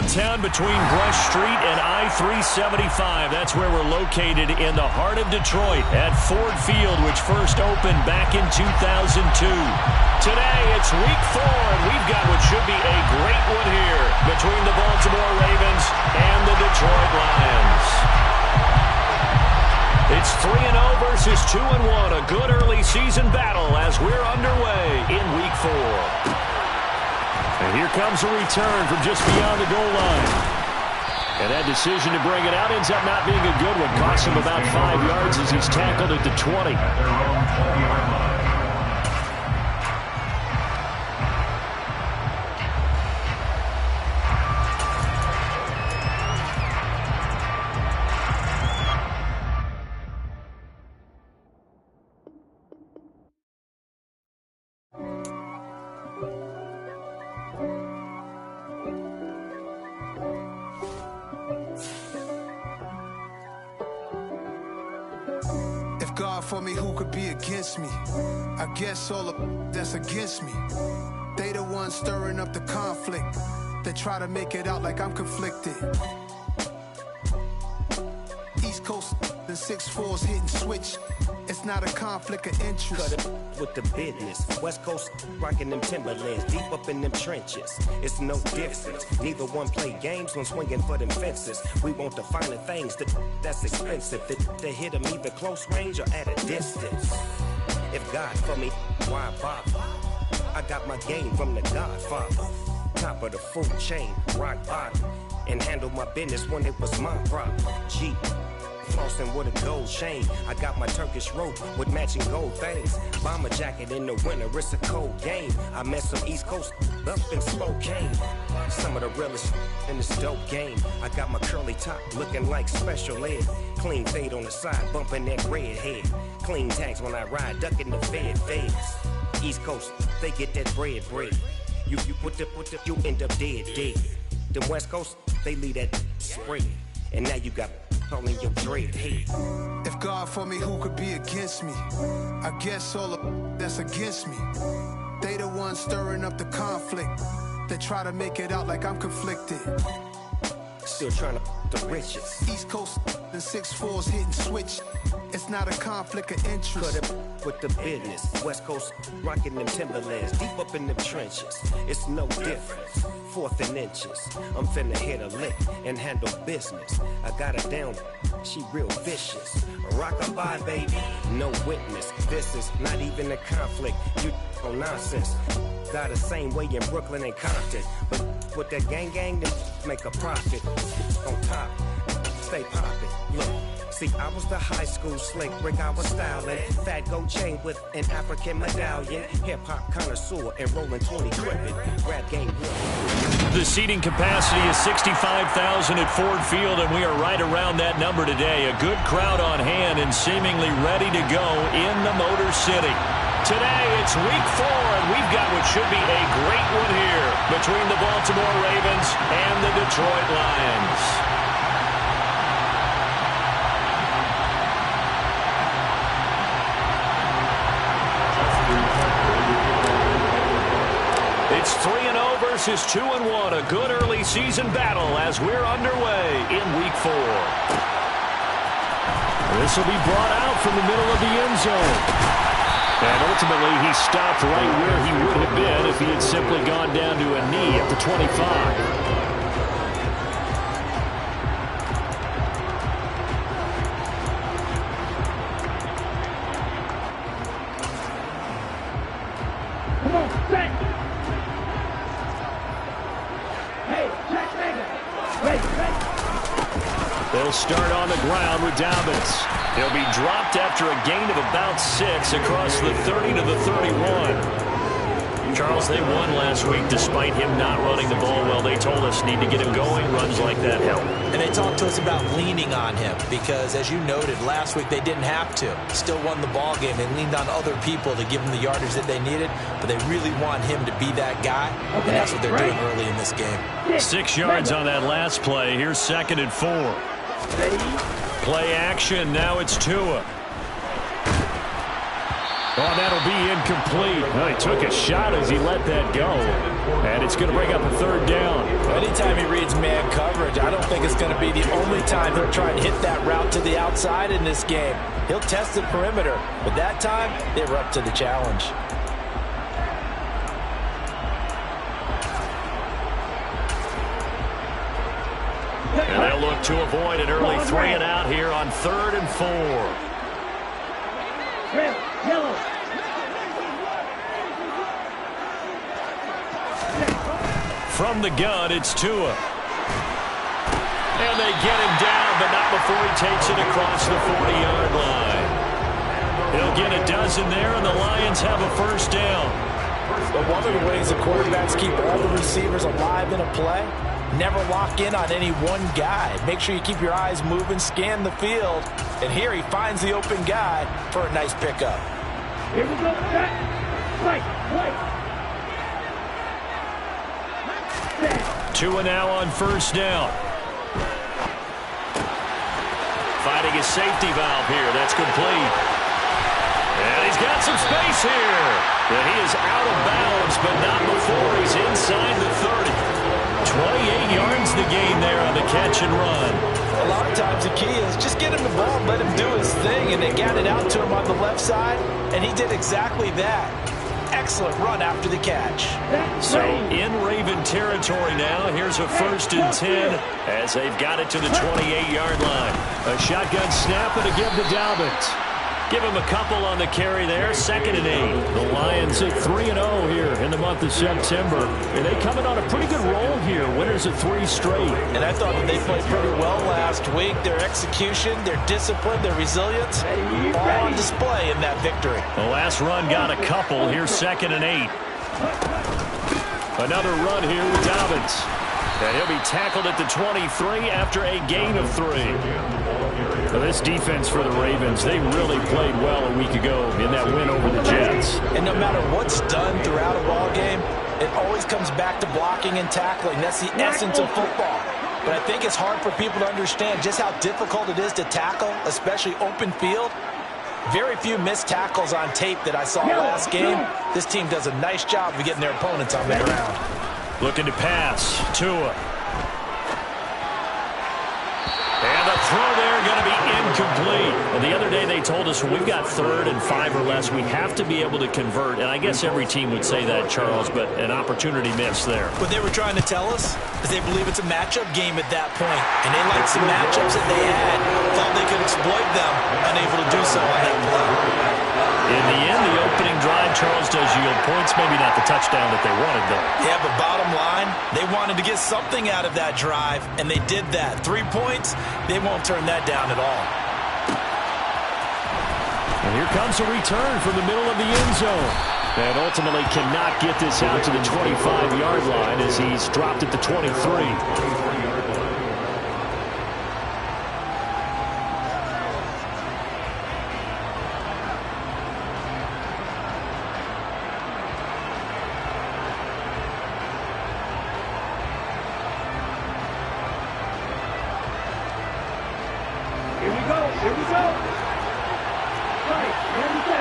downtown between Brush Street and I-375. That's where we're located in the heart of Detroit at Ford Field, which first opened back in 2002. Today, it's week 4, and we've got what should be a great one here between the Baltimore Ravens and the Detroit Lions. It's 3-0 versus 2-1, a good early season battle as we're underway in week 4. And here comes a return from just beyond the goal line. And that decision to bring it out ends up not being a good one. Costs him about 5 yards as he's tackled at the 20. For me, who could be against me? I guess all of that's against me. They the ones stirring up the conflict. They try to make it out like I'm conflicted. East Coast, the 6'4's hitting switch. It's not a conflict of interest. Cut it with the business. West Coast rocking them Timberlands, deep up in them trenches. It's no difference. Neither one play games when swinging for them fences. We want the finer things that's expensive. To hit them either close range or at a distance. If God for me, why bother? I got my game from the Godfather. Top of the food chain, rock bottom. And handle my business when it was my problem. G. Flossing with a gold chain. I got my Turkish rope with matching gold things. Bomber jacket in the winter, it's a cold game. I met some East Coast up in Spokane. Some of the realest in this dope game. I got my curly top looking like special ed. Clean fade on the side, bumping that red head. Clean tags when I ride, ducking the feds. East Coast, they get that bread. You you end up dead. The West Coast, they leave that spread. And now you got calling your dread head. If God for me, who could be against me? I guess all of that's against me. They the ones stirring up the conflict. They try to make it out like I'm conflicted. Still trying to the riches. East Coast, the 6'4's hitting switch. It's not a conflict of interest. Cut it with the business. West Coast rocking them Timberlands, deep up in them trenches. It's no difference. 4th and inches. I'm finna hit a lick and handle business. I got her down, she real vicious. Rock-a-bye, baby, no witness. This is not even a conflict. You on nonsense. Got the same way in Brooklyn and Compton. But with that gang, then make a profit. On top, stay poppin'. Look. See, I was the high school slick brick, I was styling. Fat gold chain with an African medallion. Hip-hop connoisseur and rolling 20 cribbin'. Rap game. The seating capacity is 65,000 at Ford Field, and we are right around that number today. A good crowd on hand and seemingly ready to go in the Motor City. Today, it's week 4, and we've got what should be a great one here between the Baltimore Ravens and the Detroit Lions. It's 3-0 versus 2-1, a good early season battle as we're underway in week 4. This will be brought out from the middle of the end zone. And ultimately, he stopped right where he would have been if he had simply gone down to a knee at the 25. They'll start on the ground with Dobbins. He'll be dropped after a gain of about 6 across the 30 to the 31. Charles, they won last week despite him not running the ball well. They told us need to get him going. Runs like that help. And they talked to us about leaning on him because, as you noted, last week they didn't have to. Still won the ball game. They leaned on other people to give them the yardage that they needed, but they really want him to be that guy, and that's what they're doing early in this game. 6 yards on that last play. Here's 2nd and 4. Play action. Now it's Tua. Oh, that'll be incomplete. Well, he took a shot as he let that go. And it's going to bring up a third down. Anytime he reads man coverage, I don't think it's going to be the only time he'll try and hit that route to the outside in this game. He'll test the perimeter, but that time they were up to the challenge. And they'll look to avoid an early 3 and out here on 3rd and 4. From the gun, it's Tua. And they get him down, but not before he takes it across the 40-yard line. He'll get a dozen there, and the Lions have a first down. But one of the ways the quarterbacks keep all the receivers alive in a play, never lock in on any one guy. Make sure you keep your eyes moving, scan the field. And here he finds the open guy for a nice pickup. Here we go. Right. Tua now on first down. Fighting his safety valve here. That's complete. And he's got some space here. And he is out of bounds, but not before he's inside the 30. 28 yards the gain there on the catch and run. A lot of times the key is just get him the ball, let him do his thing, and they got it out to him on the left side, and he did exactly that. Excellent run after the catch. So in Raven territory now, here's a 1st and 10 as they've got it to the 28-yard line. A shotgun snap and a give to Dobbins. Give him a couple on the carry there. 2nd and 8. The Lions at 3-0 here in the month of September. And they coming on a pretty good roll here. Winners of 3 straight. And I thought that they played pretty well last week. Their execution, their discipline, their resilience, all on display in that victory. The last run got a couple. Here's 2nd and 8. Another run here with Dobbins. And he'll be tackled at the 23 after a gain of 3. Well, this defense for the Ravens, they really played well a week ago in that win over the Jets. And no matter what's done throughout a ball game, it always comes back to blocking and tackling. That's the essence of football. But I think it's hard for people to understand just how difficult it is to tackle, especially open field. Very few missed tackles on tape that I saw last game. This team does a nice job of getting their opponents on the ground. Looking to pass. Tua. And the throw there going to be incomplete. Well, the other day they told us when we've got 3rd and 5 or less, we have to be able to convert. And I guess every team would say that, Charles, but an opportunity missed there. What they were trying to tell us is they believe it's a matchup game at that point. And they liked some matchups that they had. Thought they could exploit them. Unable to do so on that play. In the end, the opening drive, Charles, does yield points. Maybe not the touchdown that they wanted, though. Yeah, but bottom line, they wanted to get something out of that drive, and they did that. 3 points, they won't turn that down at all. And here comes a return from the middle of the end zone. And ultimately cannot get this out to the 25-yard line as he's dropped at the 23. Here we go. Right, 97.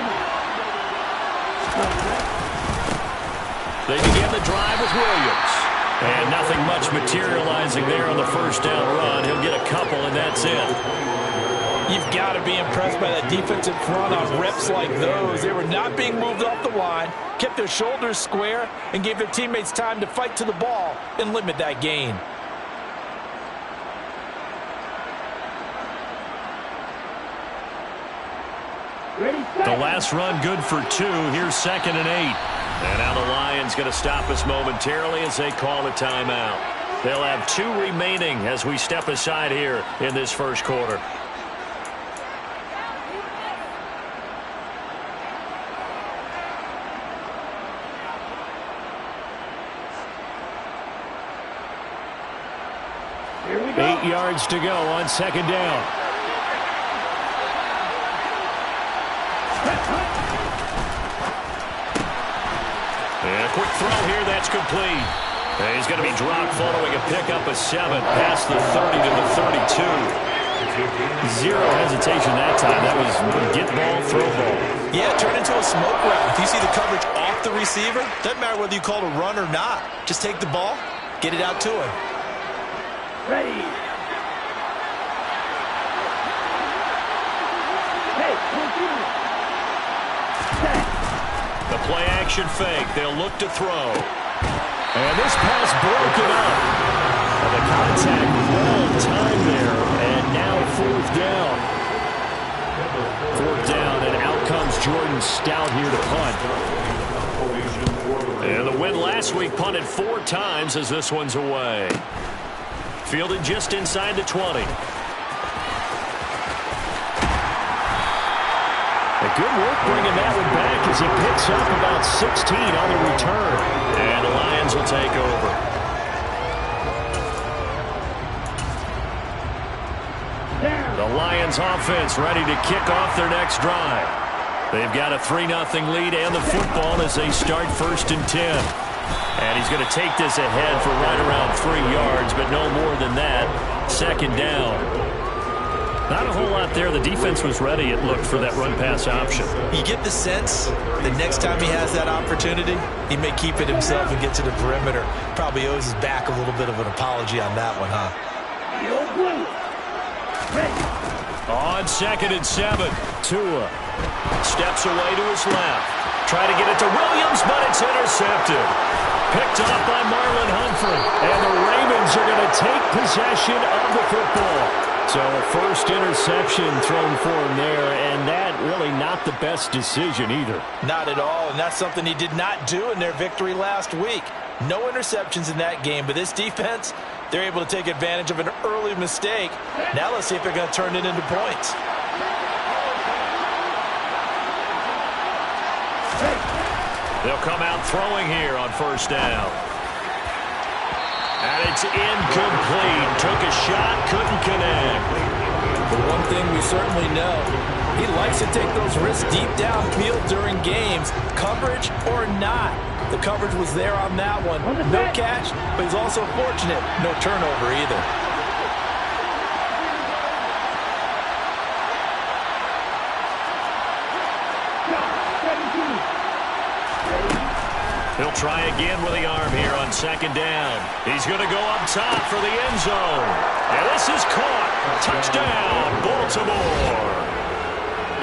They begin the drive with Williams. And nothing much materializing there on the first down run. He'll get a couple, and that's it. You've got to be impressed by that defensive front on reps like those. They were not being moved off the line, kept their shoulders square, and gave their teammates time to fight to the ball and limit that gain. The last run good for 2. Here's 2nd and 8. And now the Lions going to stop us momentarily as they call a timeout. They'll have 2 remaining as we step aside here in this first quarter. Here we go. 8 yards to go on 2nd down. And a quick throw here, that's complete. And he's going to be dropped following a pickup of 7 past the 30 to the 32. Zero hesitation that time. That was get ball, throw ball. Yeah, turn into a smoke route. If you see the coverage off the receiver, doesn't matter whether you call it a run or not. Just take the ball, get it out to him. Ready. Hey, continue. The play action fake. They'll look to throw. And this pass broken up. And the contact well timed there. And now 4th down. 4th down, and out comes Jordan Stout here to punt. And the win last week punted 4 times as this one's away. Fielded just inside the 20. Good work bringing that one back as he picks up about 16 on the return. And the Lions will take over. The Lions offense ready to kick off their next drive. They've got a 3-0 lead and the football as they start 1st and 10. And he's going to take this ahead for right around 3 yards, but no more than that. 2nd down. Not a whole lot there. The defense was ready, it looked, for that run-pass option. You get the sense that next time he has that opportunity, he may keep it himself and get to the perimeter. Probably owes his back a little bit of an apology on that one, huh? On 2nd and 7, Tua steps away to his left. Try to get it to Williams, but it's intercepted. Picked up by Marlon Humphrey. And the Ravens are going to take possession of the football. So a first interception thrown for him there, and that really not the best decision either. Not at all, and that's something he did not do in their victory last week. No interceptions in that game, but this defense, they're able to take advantage of an early mistake. Now let's see if they're going to turn it into points. They'll come out throwing here on 1st down. And it's incomplete. Took a shot, couldn't connect. But one thing we certainly know, he likes to take those risks deep downfield during games, coverage or not. The coverage was there on that one. No catch, but he's also fortunate. No turnover either. He'll try again with the arm here on 2nd down. He's going to go up top for the end zone. And this is caught. Touchdown, Baltimore.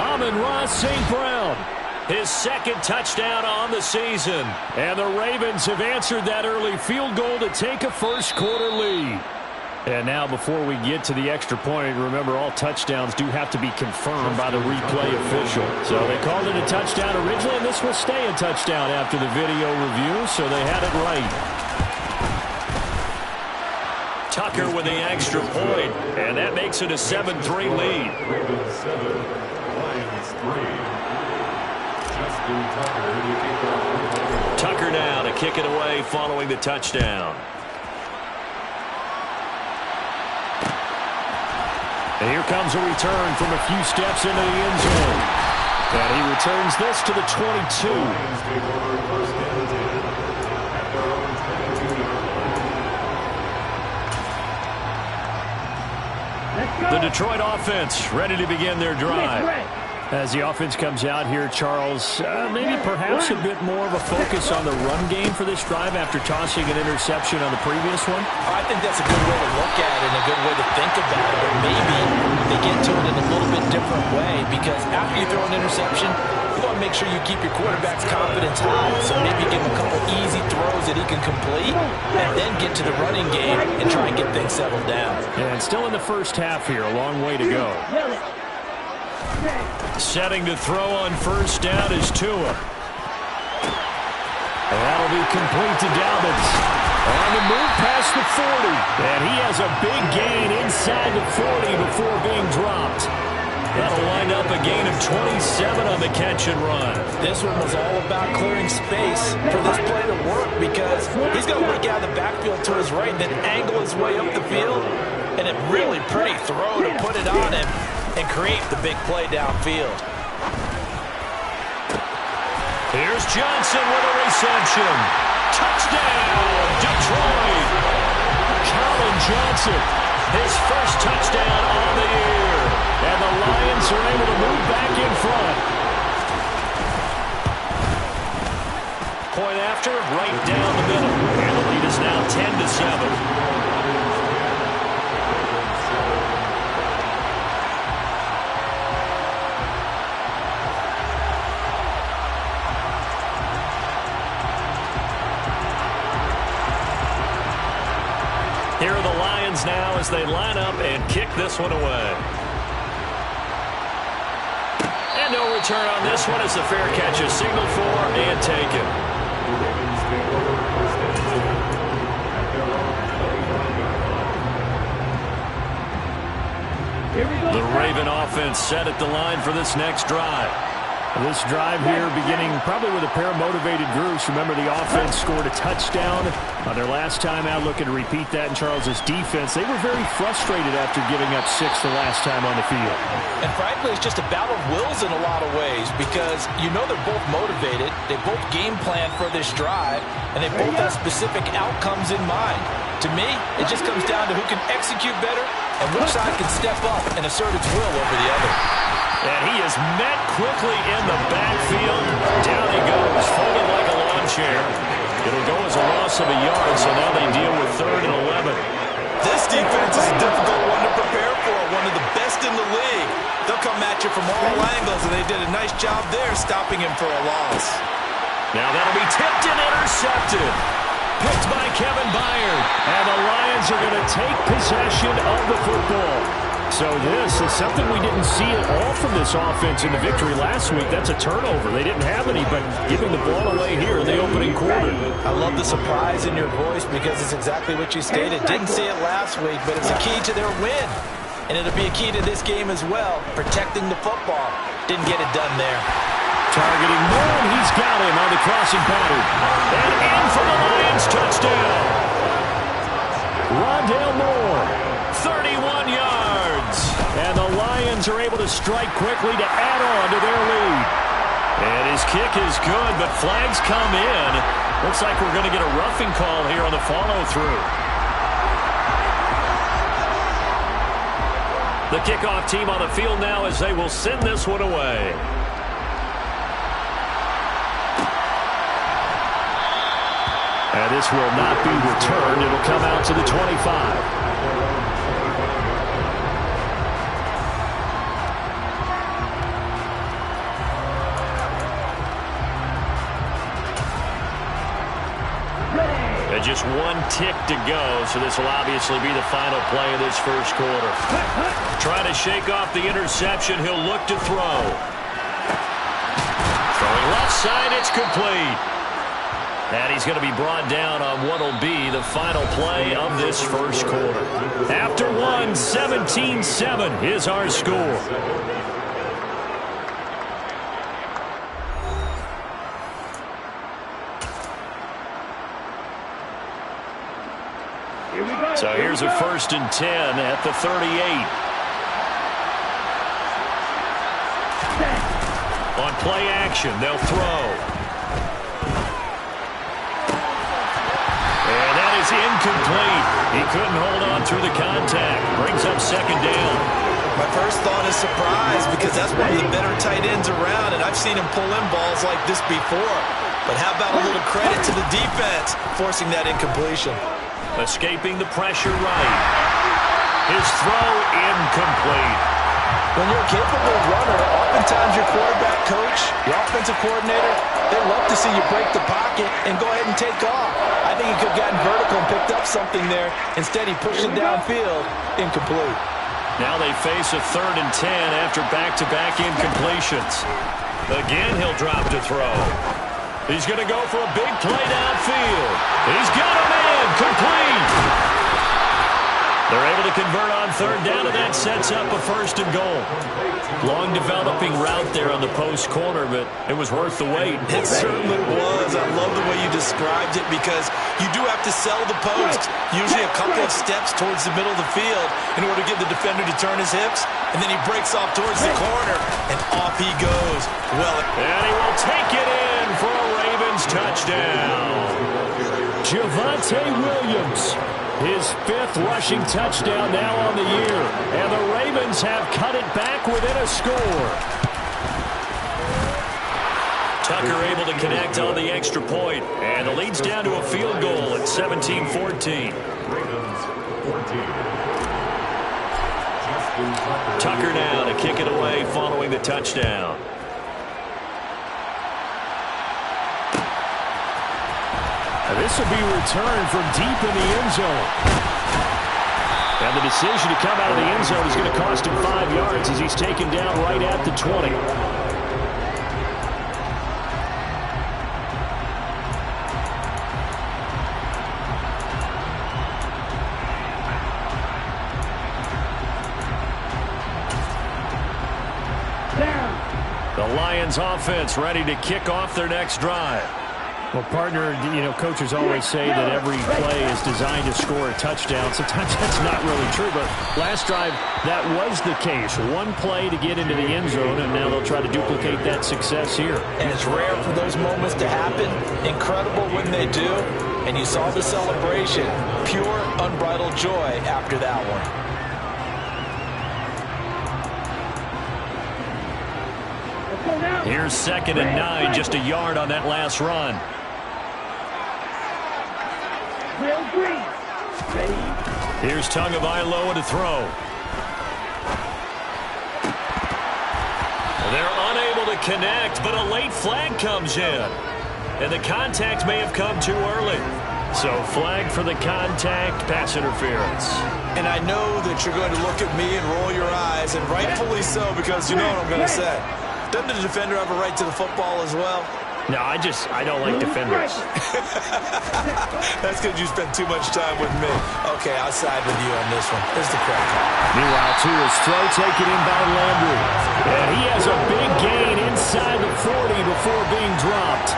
Amon-Ra St. Brown, his 2nd touchdown on the season. And the Ravens have answered that early field goal to take a first-quarter lead. And now before we get to the extra point, remember all touchdowns do have to be confirmed by the replay official. So they called it a touchdown originally, and this will stay a touchdown after the video review, so they had it right. Tucker with the extra point, and that makes it a 7-3 lead. Tucker now to kick it away following the touchdown. And here comes a return from a few steps into the end zone. And he returns this to the 22. The Detroit offense ready to begin their drive. As the offense comes out here, Charles, maybe perhaps a bit more of a focus on the run game for this drive after tossing an interception on the previous one? I think that's a good way to look at it and a good way to think about it, but maybe they get to it in a little bit different way, because after you throw an interception, you want to make sure you keep your quarterback's confidence high, so maybe give him a couple easy throws that he can complete, and then get to the running game and try and get things settled down. And still in the first half here, a long way to go. Setting to throw on 1st down is Tua. And that'll be complete to Dobbins. On the move past the 40. And he has a big gain inside the 40 before being dropped. That'll wind up a gain of 27 on the catch and run. This one was all about clearing space for this play to work, because he's going to look out of the backfield to his right and then angle his way up the field. And a really pretty throw to put it on him and create the big play downfield. Here's Johnson with a reception. Touchdown, Detroit. Colin Johnson, his first touchdown on the year. And the Lions are able to move back in front. after, right down the middle. And the lead is now 10-7. Here are the Lions now as they line up and kick this one away. And no return on this one as the fair catch is signaled for and taken. The Raven offense set at the line for this next drive. This drive here beginning probably with a pair of motivated groups. Remember, the offense scored a touchdown on their last time out, looking to repeat that in Charles's defense. They were very frustrated after giving up 6 the last time on the field. And frankly, it's just a battle of wills in a lot of ways because you know they're both motivated. They both game plan for this drive, and they both have specific outcomes in mind. To me, it just comes down to who can execute better and which side can step up and assert its will over the other. And he is met quickly in the backfield. Down he goes, folded like a lawn chair. It'll go as a loss of a yard, so now they deal with 3rd and 11. This defense is a difficult one to prepare for, one of the best in the league. They'll come at you from all angles, and they did a nice job there stopping him for a loss. Now that'll be tipped and intercepted. Picked by Kevin Byard. And the Lions are going to take possession of the football. So this is something we didn't see at all from this offense in the victory last week. That's a turnover. They didn't have any, but giving the ball away here in the opening quarter. I love the surprise in your voice because it's exactly what you stated. Didn't see it last week, but it's a key to their win. And it'll be a key to this game as well, protecting the football. Didn't get it done there. Targeting Moore, and he's got him on the crossing pattern. And in for the Lions touchdown. Rondale Moore. 31 yards. And the Lions are able to strike quickly to add on to their lead. And his kick is good, but flags come in. Looks like we're going to get a roughing call here on the follow-through. The kickoff team on the field now as they will send this one away. And this will not be returned. It'll come out to the 25. And just one tick to go, so this will obviously be the final play of this first quarter. Trying to shake off the interception. He'll look to throw. Throwing left side, it's complete. And he's going to be brought down on what will be the final play of this first quarter. After one, 17-7 is our score. So here's a 1st and 10 at the 38. On play action, they'll throw. Incomplete. He couldn't hold on through the contact. Brings up 2nd down. My first thought is surprise because that's one of the better tight ends around, and I've seen him pull in balls like this before. But how about a little credit to the defense forcing that incompletion? Escaping the pressure right. His throw incomplete. When you're a capable runner, oftentimes your quarterback coach, your offensive coordinator, they love to see you break the pocket and go ahead and take off. I think he could have gotten vertical and picked up something there. Instead, he pushed it downfield, incomplete. Now they face a 3rd and 10 after back-to-back incompletions. Again, he'll drop to throw. He's going to go for a big play downfield. He's got a man, complete. They're able to convert on 3rd down, and that sets up a 1st and goal. Long developing route there on the post corner, but it was worth the wait. It certainly was. I love the way you described it because you do have to sell the post. Usually a couple of steps towards the middle of the field in order to get the defender to turn his hips, and then he breaks off towards the corner, and off he goes. Well, and he will take it in for a Ravens touchdown. Javonte Williams. His 5th rushing touchdown now on the year. And the Ravens have cut it back within a score. Tucker able to connect on the extra point, and the lead's down to a field goal at 17-14. Tucker now to kick it away following the touchdown. This will be returned from deep in the end zone. And the decision to come out of the end zone is going to cost him 5 yards as he's taken down right at the 20. The Lions offense ready to kick off their next drive. Well, partner, coaches always say that every play is designed to score a touchdown. Sometimes that's not really true, but last drive, that was the case. One play to get into the end zone, and now they'll try to duplicate that success here. And it's rare for those moments to happen. Incredible when they do. And you saw the celebration. Pure, unbridled joy after that one. Here's 2nd and 9, just a yard on that last run. Here's Tagovailoa to throw. They're unable to connect, but a late flag comes in. And the contact may have come too early. So flag for the contact, pass interference. And I know that you're going to look at me and roll your eyes, and rightfully so, because you know what I'm going to say. Doesn't the defender have a right to the football as well? No, I don't like defenders. That's because you spend too much time with me. Okay, I'll side with you on this one. Here's the crack. Meanwhile, Tua's throw taken in by Landry. And he has a big gain inside the 40 before being dropped.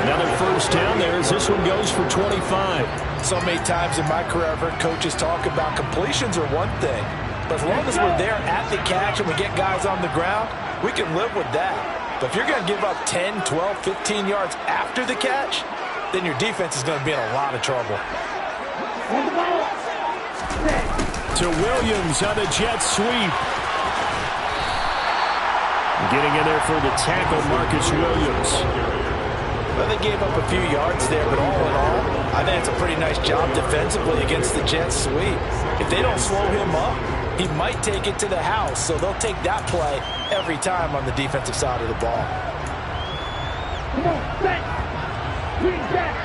Another first down there as this one goes for 25. So many times in my career, I've heard coaches talk about completions are one thing. But as long as we're there at the catch and we get guys on the ground, we can live with that. But if you're going to give up 10, 12, 15 yards after the catch, then your defense is going to be in a lot of trouble. To Williams on the jet sweep. Getting in there for the tackle, Marcus Williams. Well, they gave up a few yards there, but all in all, I think it's a pretty nice job defensively against the jet sweep. If they don't slow him up, he might take it to the house, so they'll take that play every time on the defensive side of the ball. Come on, set. Green back.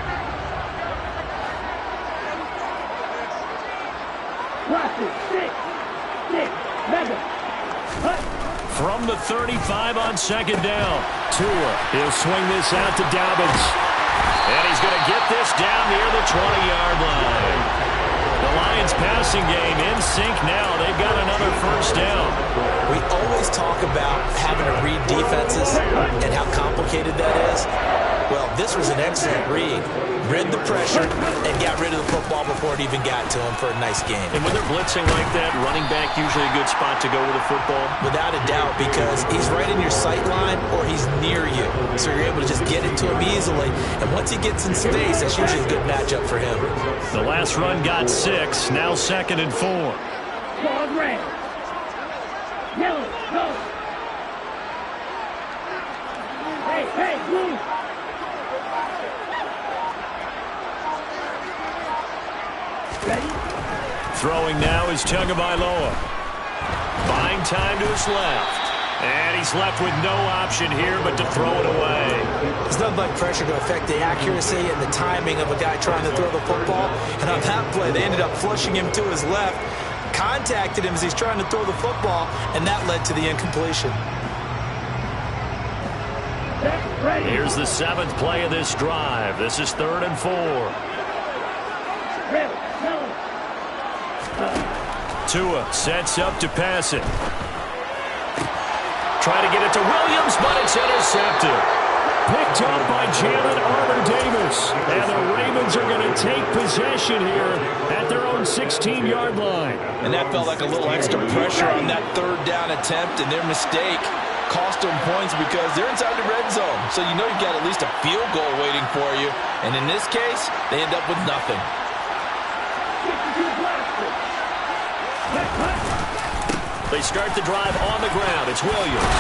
Classic. 6, 7. From the 35 on 2nd down. Tua, he'll swing this out to Dobbins. And he's going to get this down near the 20-yard line. The Lions passing game in sync now. They've got another first down. We always talk about having to read defenses and how complicated that is. Well, this was an excellent read. Read the pressure and got rid of the football before it even got to him for a nice game. And when they're blitzing like that, running back usually a good spot to go with a football? Without a doubt, because he's right in your sight line or he's near you. So you're able to just get it to him easily. And once he gets in space, that's usually a good matchup for him. The last run got 6, now 2nd and 4. Ball red. Yellow, go. Hey, blue. Ready? Throwing now is Tagovailoa. Buying time to his left. And he's left with no option here but to throw it away. There's nothing like pressure to affect the accuracy and the timing of a guy trying to throw the football. And on that play, they ended up flushing him to his left, contacted him as he's trying to throw the football, and that led to the incompletion. Here's the 7th play of this drive. This is 3rd and 4. Tua sets up to pass it. Try to get it to Williams, but it's intercepted. Picked up by Jalen Armour-Davis. And the Ravens are going to take possession here at their own 16-yard line. And that felt like a little extra pressure on that 3rd down attempt, and their mistake cost them points because they're inside the red zone. So you know you've got at least a field goal waiting for you. And in this case, they end up with nothing. They start the drive on the ground. It's Williams.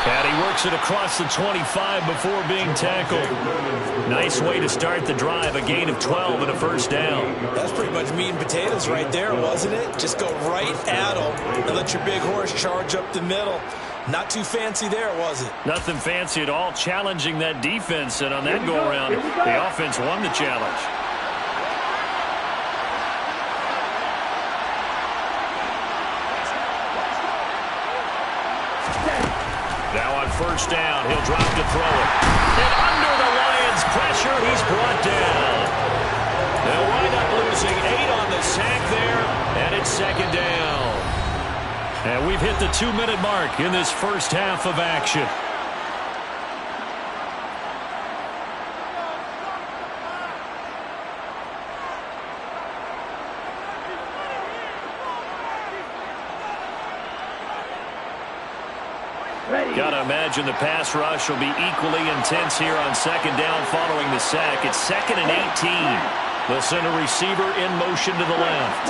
And he works it across the 25 before being tackled. Nice way to start the drive, a gain of 12 and a first down. That's pretty much meat and potatoes right there, wasn't it? Just go right at them and let your big horse charge up the middle. Not too fancy there, was it? Nothing fancy at all, challenging that defense, and on that go-around, the offense won the challenge. Now on first down, he'll drop to throw it. And under the Lions' pressure, he's brought down. They'll wind up losing 8 on the sack there, and it's second down. And we've hit the 2-minute mark in this first half of action. Got to imagine the pass rush will be equally intense here on second down following the sack. It's 2nd and 18. They'll send a receiver in motion to the left.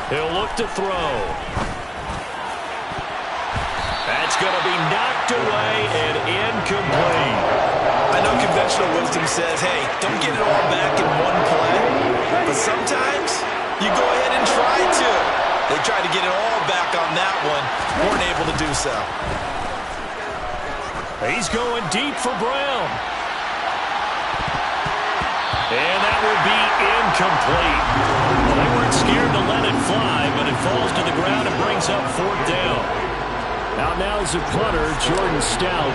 He'll look to throw. That's going to be knocked away and incomplete. I know conventional wisdom says, hey, don't get it all back in one play. But sometimes you go ahead and try to. They tried to get it all back on that one. Weren't able to do so. He's going deep for Brown. And that will be incomplete. Well, they weren't scared to let it fly, but it falls to the ground and brings up 4th down. Out now is a punter, Jordan Stout.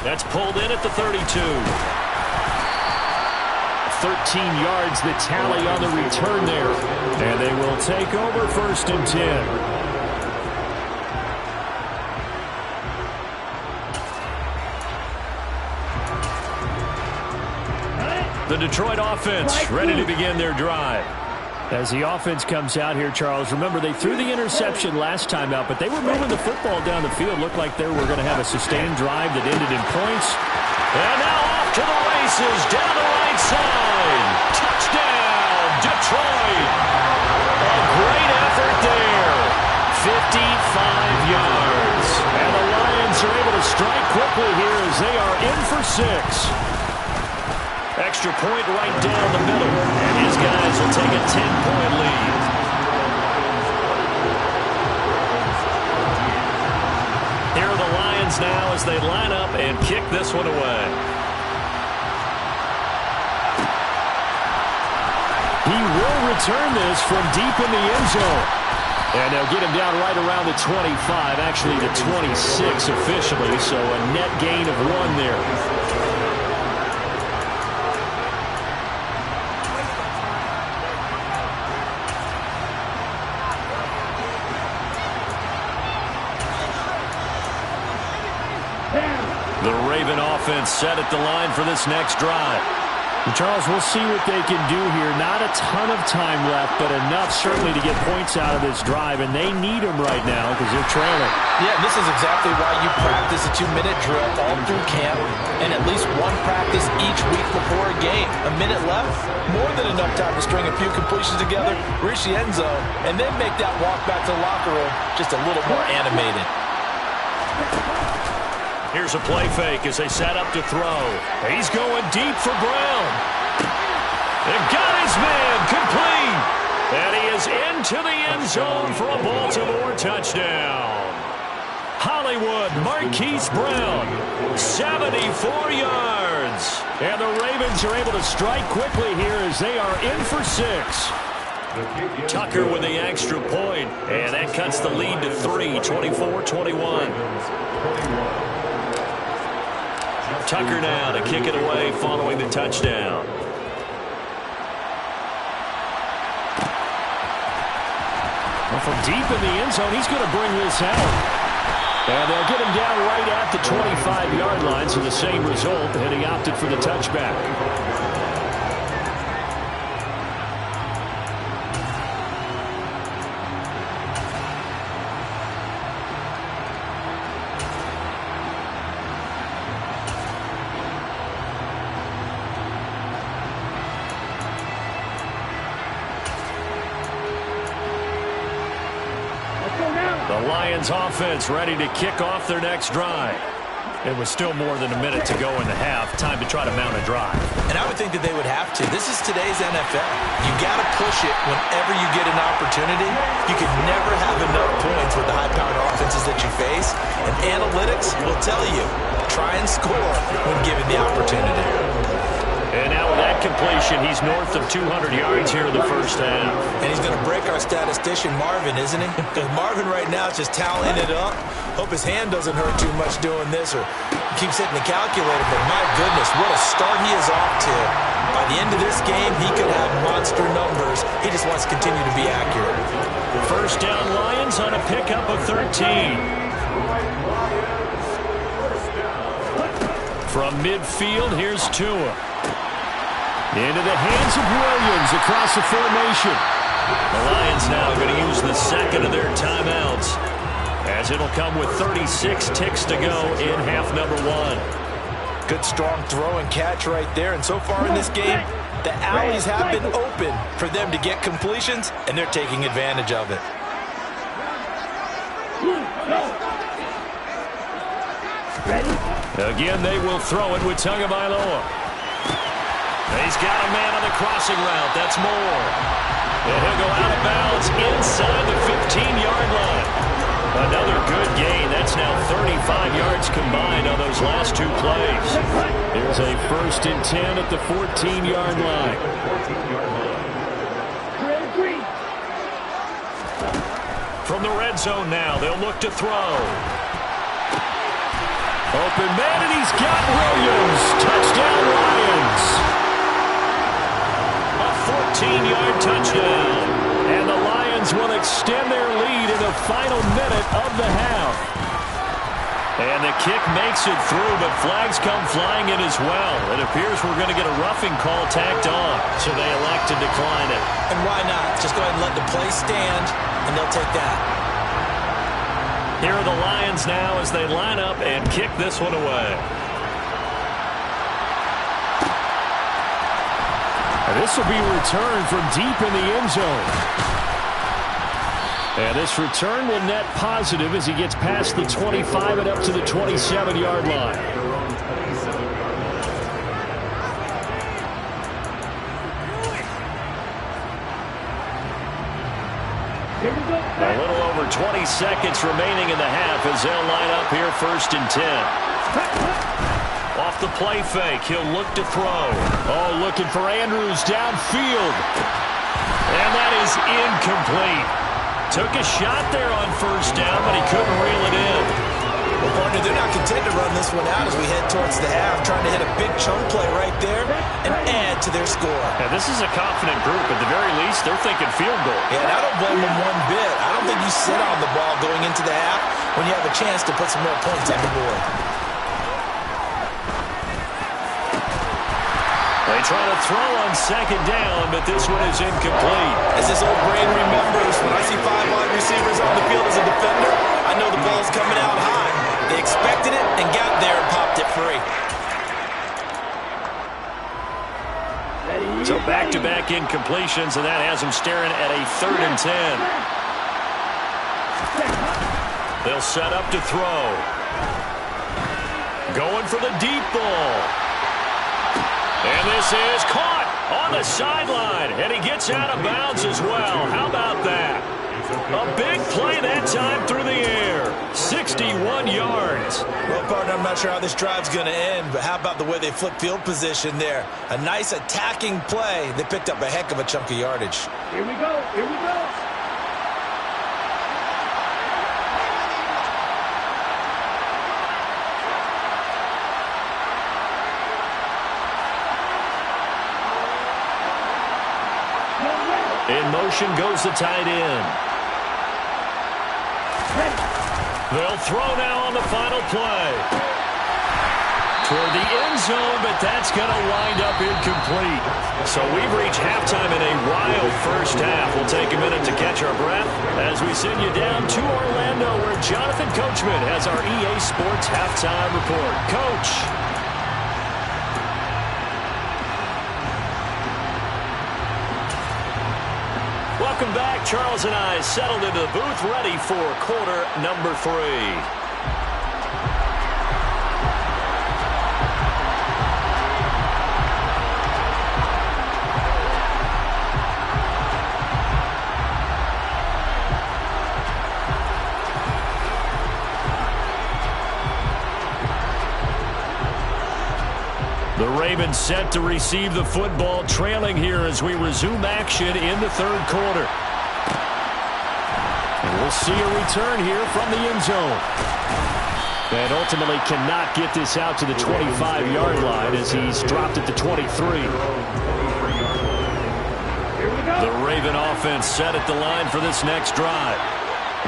That's pulled in at the 32. 13 yards, the tally on the return there. And they will take over 1st and 10. The Detroit offense ready to begin their drive. As the offense comes out here, Charles, remember they threw the interception last time out, but they were moving the football down the field. Looked like they were going to have a sustained drive that ended in points. And now off to the races, down the right side. Touchdown, Detroit. A great effort there. 55 yards. And the Lions are able to strike quickly here as they are in for 6. Extra point right down the middle. And his guys will take a 10-point lead. Here are the Lions now as they line up and kick this one away. He will return this from deep in the end zone. And they'll get him down right around the 25, actually the 26 officially, so a net gain of 1 there. The Raven offense set at the line for this next drive. And Charles, we'll see what they can do here. Not a ton of time left, but enough certainly to get points out of this drive, and they need them right now because they're trailing. Yeah, this is exactly why you practice a 2-minute drill all through camp and at least one practice each week before a game. A minute left, more than enough time to string a few completions together, reach the end zone, and then make that walk back to the locker room just a little more animated. Here's a play fake as they set up to throw. He's going deep for Brown. And got his man complete. And he is into the end zone for a Baltimore touchdown. Hollywood Marquise Brown, 74 yards. And the Ravens are able to strike quickly here as they are in for 6. Tucker with the extra point. And that cuts the lead to 3, 24-21. Tucker now to kick it away following the touchdown. Well, from deep in the end zone, he's going to bring this out. And they'll get him down right at the 25-yard line, so the same result, and he opted for the touchback. Lions offense ready to kick off their next drive. It was still more than a minute to go in the half. Time to try to mount a drive. And I would think that they would have to. This is today's NFL. You got to push it whenever you get an opportunity. You can never have enough points with the high-powered offenses that you face. And analytics will tell you, try and score when given the opportunity. And now with that completion, he's north of 200 yards here in the first half. And he's going to break our statistician Marvin, isn't he? Because Marvin right now is just tallying it up. Hope his hand doesn't hurt too much doing this or keeps hitting the calculator. But my goodness, what a start he is off to. By the end of this game, he could have monster numbers. He just wants to continue to be accurate. First down Lions on a pickup of 13. From midfield, here's Tua. Into the hands of Williams across the formation. The Lions now going to use the second of their timeouts, as it'll come with 36 ticks to go in half number one. Good strong throw and catch right there. And so far in this game, the alleys have been open for them to get completions, and they're taking advantage of it. Again, they will throw it with Tagovailoa. He's got a man on the crossing route. That's Moore. And he'll go out of bounds inside the 15-yard line. Another good gain. That's now 35 yards combined on those last two plays. Here's a 1st and 10 at the 14-yard line. From the red zone now, they'll look to throw. Open man, and he's got Williams. Touchdown, Lions. 14-yard touchdown. And the Lions will extend their lead in the final minute of the half. And the kick makes it through, but flags come flying in as well. It appears we're going to get a roughing call tacked on, so they elect to decline it. And why not? Just go ahead and let the play stand, and they'll take that. Here are the Lions now as they line up and kick this one away. This will be returned from deep in the end zone. And this return will net positive as he gets past the 25 and up to the 27-yard line. A little over 20 seconds remaining in the half as they'll line up here 1st and 10. Off the play fake, he'll look to throw. Oh, looking for Andrews downfield. And that is incomplete. Took a shot there on 1st down, but he couldn't reel it in. Well, partner, they're not content to run this one out as we head towards the half, trying to hit a big chunk play right there and add to their score. Yeah, this is a confident group. At the very least, they're thinking field goal. Yeah, and I don't blame them one bit. I don't think you sit on the ball going into the half when you have a chance to put some more points on the board. They try to throw on 2nd down, but this one is incomplete. As this old brain remembers, when I see 5 wide receivers on the field as a defender, I know the ball's coming out high. They expected it and got there and popped it free. So back-to-back incompletions, and that has them staring at a 3rd and 10. They'll set up to throw. Going for the deep ball. And this is caught on the sideline, and he gets out of bounds as well. How about that? A big play that time through the air. 61 yards. Well, partner, I'm not sure how this drive's going to end, but how about the way they flip field position there? A nice attacking play. They picked up a heck of a chunk of yardage. Here we go. Here we go. In motion goes the tight end. They'll throw now on the final play. Toward the end zone, but that's going to wind up incomplete. So we've reached halftime in a wild first half. We'll take a minute to catch our breath as we send you down to Orlando, where Jonathan Coachman has our EA Sports halftime report. Coach. Welcome back Charles and I settled into the booth, ready for quarter number 3. The Ravens set to receive the football, trailing here as we resume action in the third quarter. And we'll see a return here from the end zone. And ultimately cannot get this out to the 25-yard line as he's dropped at the 23. The Raven offense set at the line for this next drive.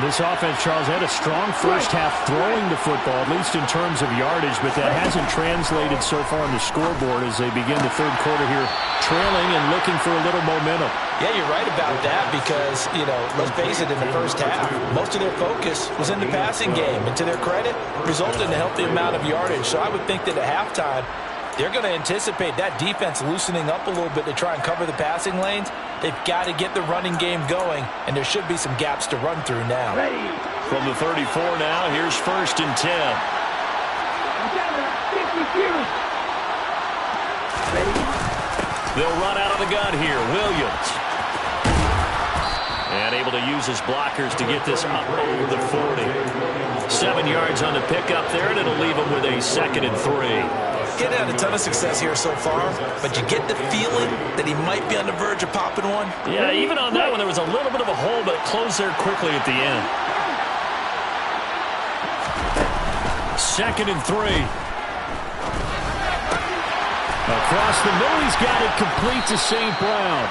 This offense, Charles, had a strong first half throwing the football, at least in terms of yardage, but that hasn't translated so far on the scoreboard as they begin the third quarter here, trailing and looking for a little momentum. Yeah, you're right about that because, let's face it, in the first half, most of their focus was in the passing game. And to their credit, resulted in a healthy amount of yardage. So I would think that at halftime, they're going to anticipate that defense loosening up a little bit to try and cover the passing lanes. They've got to get the running game going, and there should be some gaps to run through now. From the 34 now, here's 1st and 10. They'll run out of the gun here. Williams. And able to use his blockers to get this up over the 40. 7 yards on the pickup there, and it'll leave him with a 2nd and 3. Getting had a ton of success here so far, but you get the feeling that he might be on the verge of popping one. Yeah, even on that one, there was a little bit of a hole, but it closed there quickly at the end. 2nd and 3. Across the middle, he's got it complete to St. Brown.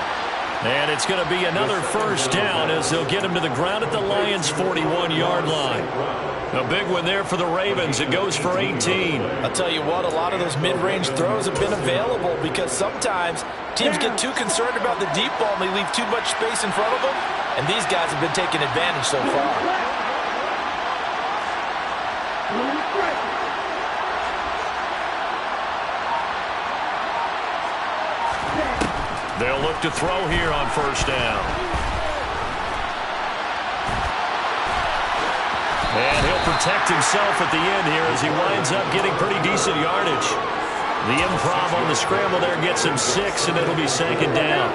And it's going to be another first down as they'll get him to the ground at the Lions' 41-yard line. A big one there for the Ravens. It goes for 18. I'll tell you what, a lot of those mid-range throws have been available because sometimes teams get too concerned about the deep ball and they leave too much space in front of them. And these guys have been taking advantage so far. They'll look to throw here on first down. And he'll protect himself at the end here as he winds up getting pretty decent yardage. The improv on the scramble there gets him 6, and it'll be 2nd down.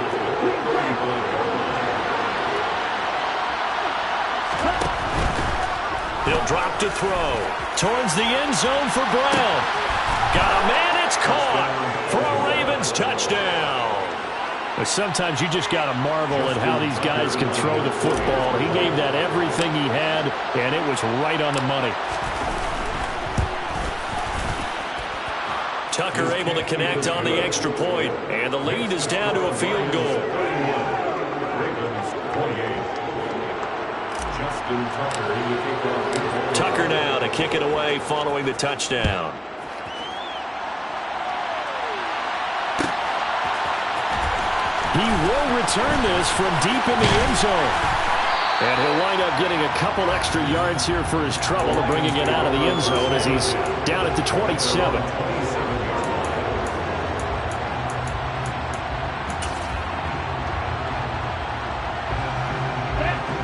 He'll drop to throw. Towards the end zone for Brown. Got a man, it's caught for a Ravens touchdown. But sometimes you just got to marvel at how these guys can throw the football. He gave that everything he had, and it was right on the money. Tucker able to connect on the extra point, and the lead is down to a field goal. Tucker now to kick it away following the touchdown. He will return this from deep in the end zone. And he'll wind up getting a couple extra yards here for his trouble of bringing it out of the end zone as he's down at the 27.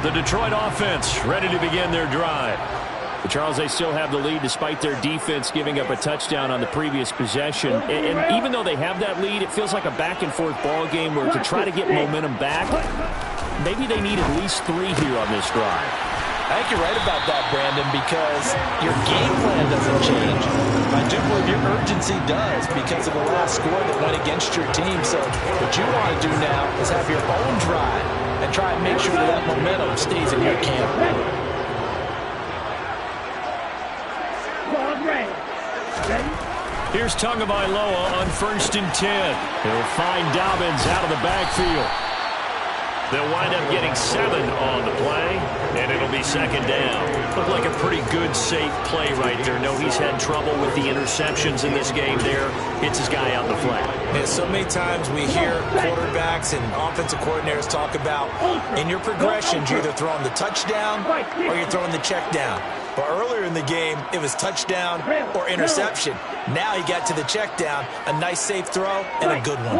The Detroit offense ready to begin their drive. But Charles, they still have the lead despite their defense giving up a touchdown on the previous possession. And even though they have that lead, it feels like a back-and-forth ball game where to try to get momentum back, maybe they need at least 3 here on this drive. I think you're right about that, Brandon, because your game plan doesn't change. I do believe your urgency does because of the last score that went against your team. So what you want to do now is have your own drive and try and make sure that momentum stays in your camp. Here's Tagovailoa on 1st and 10. He'll find Dobbins out of the backfield. They'll wind up getting 7 on the play, and it'll be 2nd down. Looked like a pretty good, safe play right there. No, he's had trouble with the interceptions in this game there. Hits his guy out in the flat. Yeah, so many times we hear quarterbacks and offensive coordinators talk about in your progressions, you're either throwing the touchdown or you're throwing the check down. But earlier in the game, it was touchdown or interception. Now he got to the check down, a nice safe throw, and a good one.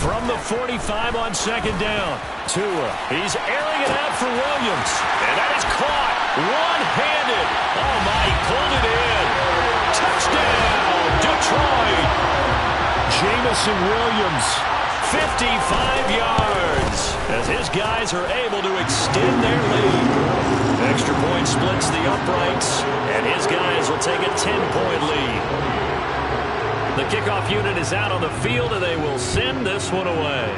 From the 45 on second down. Tua. He's airing it out for Williams. And that is caught. One-handed. Oh, my. He pulled it in. Touchdown, Detroit. Jamison Williams. 55 yards. As his guys are able to extend their lead. Extra point splits the uprights. And his guys will take a 10-point lead. The kickoff unit is out on the field, and they will send this one away.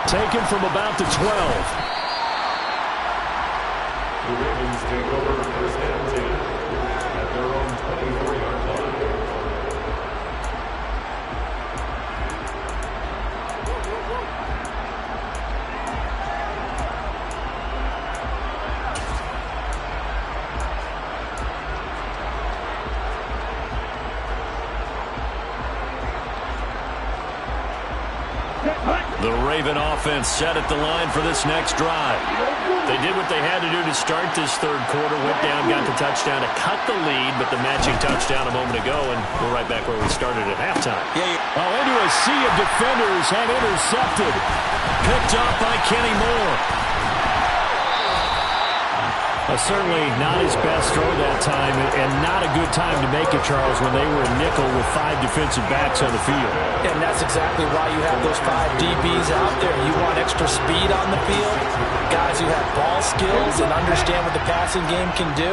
Taken from about the 12. The Ravens take over first and 10 at their own 24-yard line. The Raven offense set at the line for this next drive. They did what they had to do to start this third quarter, went down, got the touchdown to cut the lead, but the matching touchdown a moment ago, and we're right back where we started at halftime. Into a sea of defenders and intercepted. Picked off by Kenny Moore. Certainly not his best throw that time, and not a good time to make it, Charles, when they were in nickel with 5 defensive backs on the field. And that's exactly why you have those 5 DBs out there. You want extra speed on the field, guys who have ball skills and understand what the passing game can do,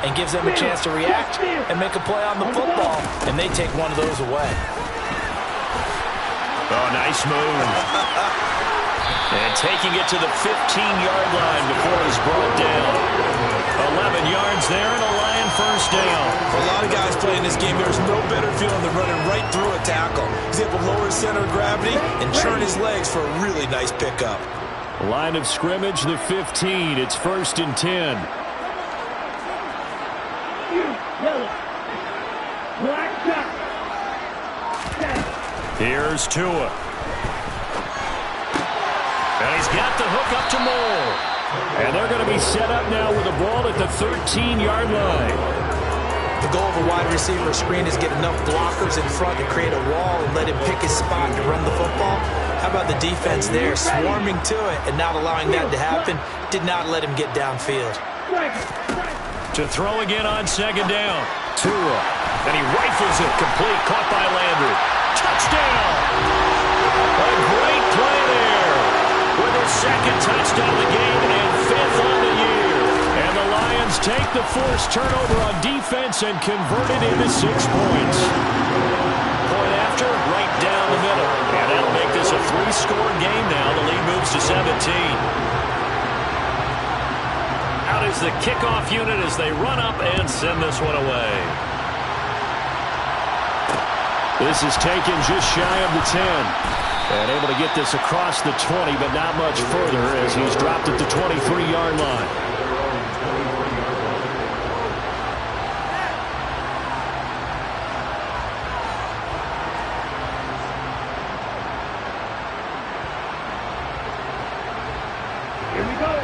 and gives them a chance to react and make a play on the football, and they take one of those away. Oh, nice move. And taking it to the 15-yard line before he's brought down. 11 yards there and a Lion first down. For a lot of guys playing this game, there's no better feeling than running right through a tackle. He's able to lower his center of gravity and turn his legs for a really nice pickup. Line of scrimmage, the 15. It's 1st and 10. Here's Tua. And he's got the hook up to Moore. And they're going to be set up now with the ball at the 13-yard line. The goal of a wide receiver screen is get enough blockers in front to create a wall and let him pick his spot to run the football. How about the defense there, swarming to it and not allowing that to happen? Did not let him get downfield. To throw again on second down. Tua. And he rifles it complete, caught by Landry. Touchdown! A great play there. With his second touchdown of the game and 5th on the year. And the Lions take the forced turnover on defense and convert it into 6 points. Point after, right down the middle. And that'll make this a 3-score game now. The lead moves to 17. Out is the kickoff unit as they run up and send this one away. This is taken just shy of the 10. And able to get this across the 20, but not much further as he's dropped at the 23-yard line.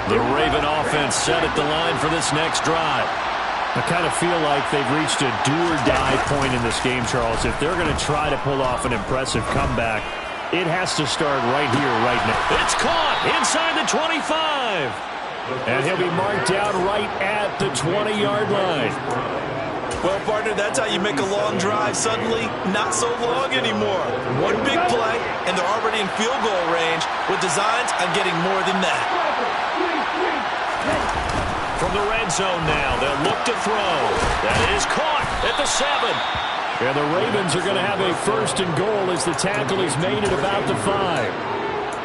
The Raven offense set at the line for this next drive. I kind of feel like they've reached a do-or-die point in this game, Charles. If they're going to try to pull off an impressive comeback, it has to start right here, right now. It's caught inside the 25. And he'll be marked down right at the 20-yard line. Well, partner, that's how you make a long drive suddenly not so long anymore. One big play, and they're already in field goal range with designs on getting more than that. From the red zone now, they'll look to throw. That is caught at the 7. And the Ravens are going to have a 1st and goal as the tackle is made at about the 5.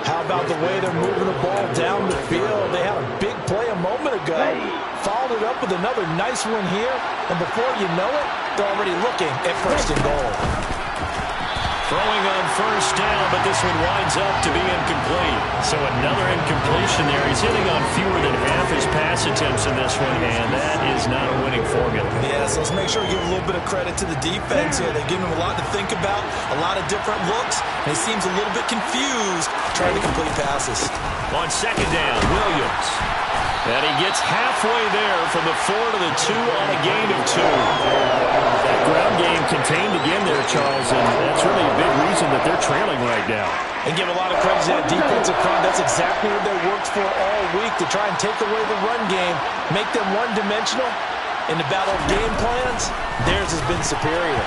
How about the way they're moving the ball down the field? They had a big play a moment ago. Followed it up with another nice one here. And before you know it, they're already looking at 1st and goal. Throwing on 1st down, but this one winds up to be incomplete. So another incompletion there. He's hitting on fewer than half his pass attempts in this one, and that is not a winning formula. Yeah, so let's make sure we give a little bit of credit to the defense here. They've given him a lot to think about, a lot of different looks, and he seems a little bit confused trying to complete passes. On second down, Williams. And he gets halfway there from the 4 to the 2 on a gain of 2. That ground game contained again there, Charles, and that's really a big reason that they're trailing right now. And give a lot of credit to that defensive front. That's exactly what they worked for all week, to try and take away the run game, make them one-dimensional. In the battle of game plans, theirs has been superior.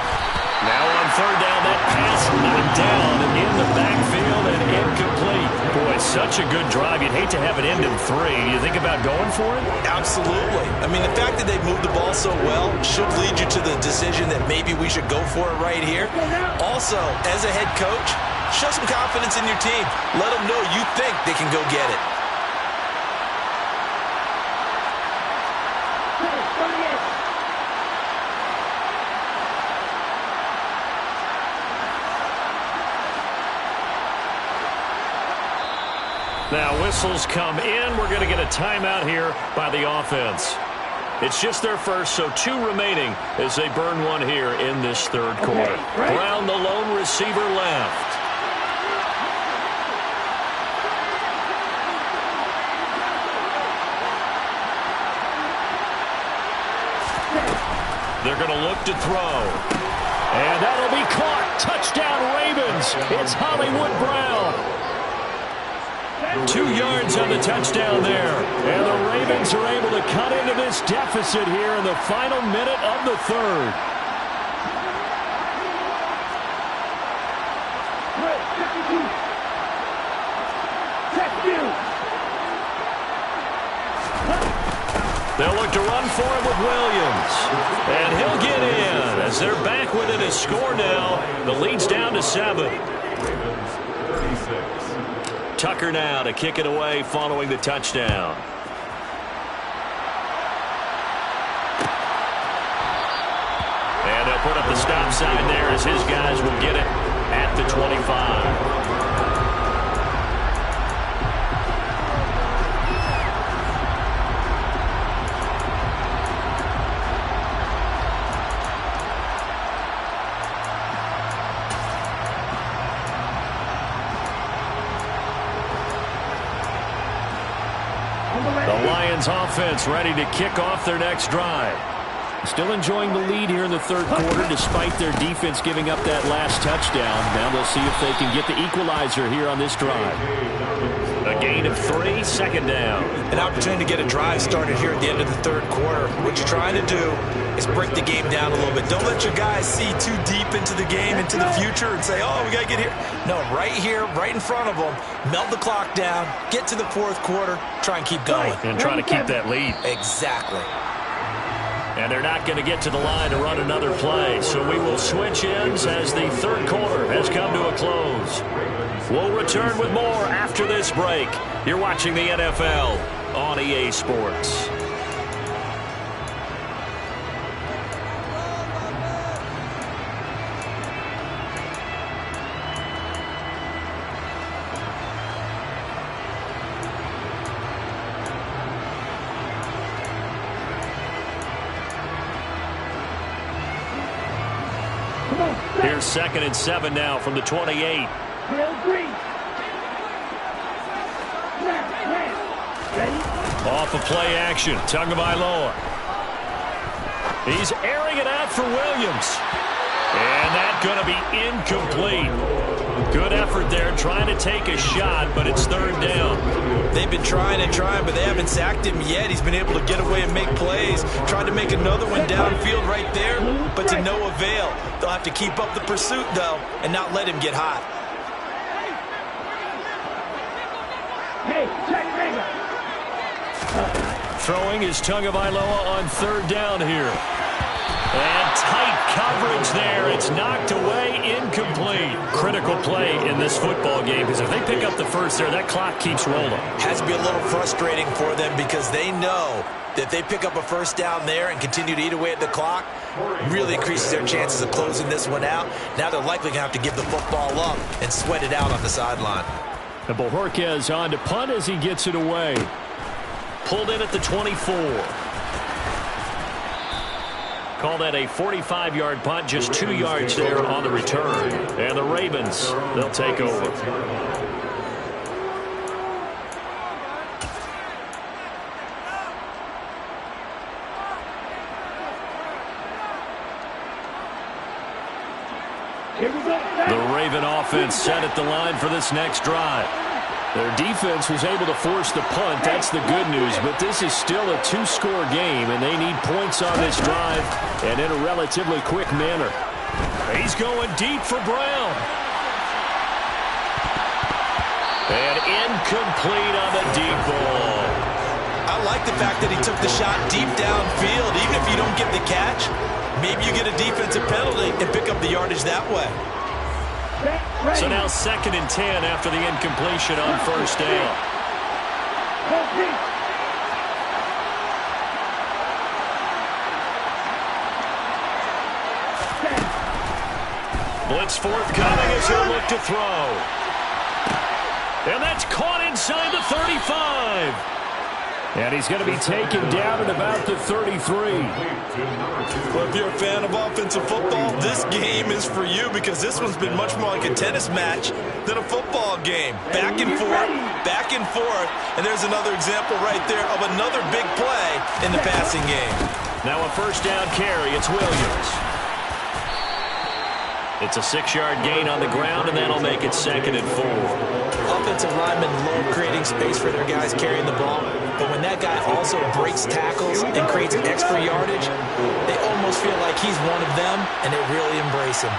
Now on third down, that pass knocked down in the backfield and incomplete. Boy, such a good drive. You'd hate to have it end in 3. Do you think about going for it? Absolutely. I mean, the fact that they moved the ball so well should lead you to the decision that maybe we should go for it right here. Also, as a head coach, show some confidence in your team. Let them know you think they can go get it. Now whistles come in. We're going to get a timeout here by the offense. It's just their first, so 2 remaining as they burn one here in this third quarter. Brown, the lone receiver, left. They're going to look to throw. And that'll be caught. Touchdown, Ravens. It's Hollywood Brown. 2 yards on the touchdown there. And the Ravens are able to cut into this deficit here in the final minute of the third. They'll look to run for it with Williams. And he'll get in as they're back within a score now. The lead's down to 7. Ravens 36. Tucker now to kick it away following the touchdown. And they'll put up the stop sign there as his guys will get it at the 25. The Lions offense ready to kick off their next drive. Still enjoying the lead here in the third quarter despite their defense giving up that last touchdown. Now they'll see if they can get the equalizer here on this drive. A gain of 3, second down. An opportunity to get a drive started here at the end of the third quarter. What you're trying to do is break the game down a little bit. Don't let your guys see too deep into the game, into the future, and say, oh, we got to get here. No, right here, right in front of them, melt the clock down, get to the fourth quarter, try and keep going. And try to keep that lead. Exactly. And they're not going to get to the line to run another play. So we will switch ends as the third quarter has come to a close. We'll return with more after this break. You're watching the NFL on EA Sports. Here's 2nd and 7 now from the 28. Off of play action, Tagovailoa. He's airing it out for Williams. And that's going to be incomplete. Good effort there, trying to take a shot, but it's third down. They've been trying and trying, but they haven't sacked him yet. He's been able to get away and make plays. Tried to make another one downfield right there, but to no avail. They'll have to keep up the pursuit, though, and not let him get hot. Throwing is Tagovailoa on third down here. And tight coverage there. It's knocked away, incomplete. Critical play in this football game because if they pick up the first there, that clock keeps rolling. Has to be a little frustrating for them because they know that they pick up a first down there and continue to eat away at the clock, really increases their chances of closing this one out. Now they're likely going to have to give the football up and sweat it out on the sideline. And Bojorquez on to punt as he gets it away. Pulled in at the 24. Call that a 45-yard punt, just 2 yards there on the return. And the Ravens, they'll take over. The Raven offense set at the line for this next drive. Their defense was able to force the punt. That's the good news. But this is still a two-score game, and they need points on this drive and in a relatively quick manner. He's going deep for Brown. And incomplete on the deep ball. I like the fact that he took the shot deep downfield. Even if you don't get the catch, maybe you get a defensive penalty and pick up the yardage that way. So now 2nd and 10 after the incompletion on first down. Blitz forthcoming as he'll look to throw. And that's caught inside the 35. And he's going to be taken down at about the 33. Well, if you're a fan of offensive football, this game is for you because this one's been much more like a tennis match than a football game. Back and forth, and there's another example right there of another big play in the passing game. Now a first down carry. It's Williams. It's a 6-yard gain on the ground, and that'll make it 2nd and 4. Offensive linemen love creating space for their guys carrying the ball, but when that guy also breaks tackles and creates extra yardage, they almost feel like he's one of them, and they really embrace him.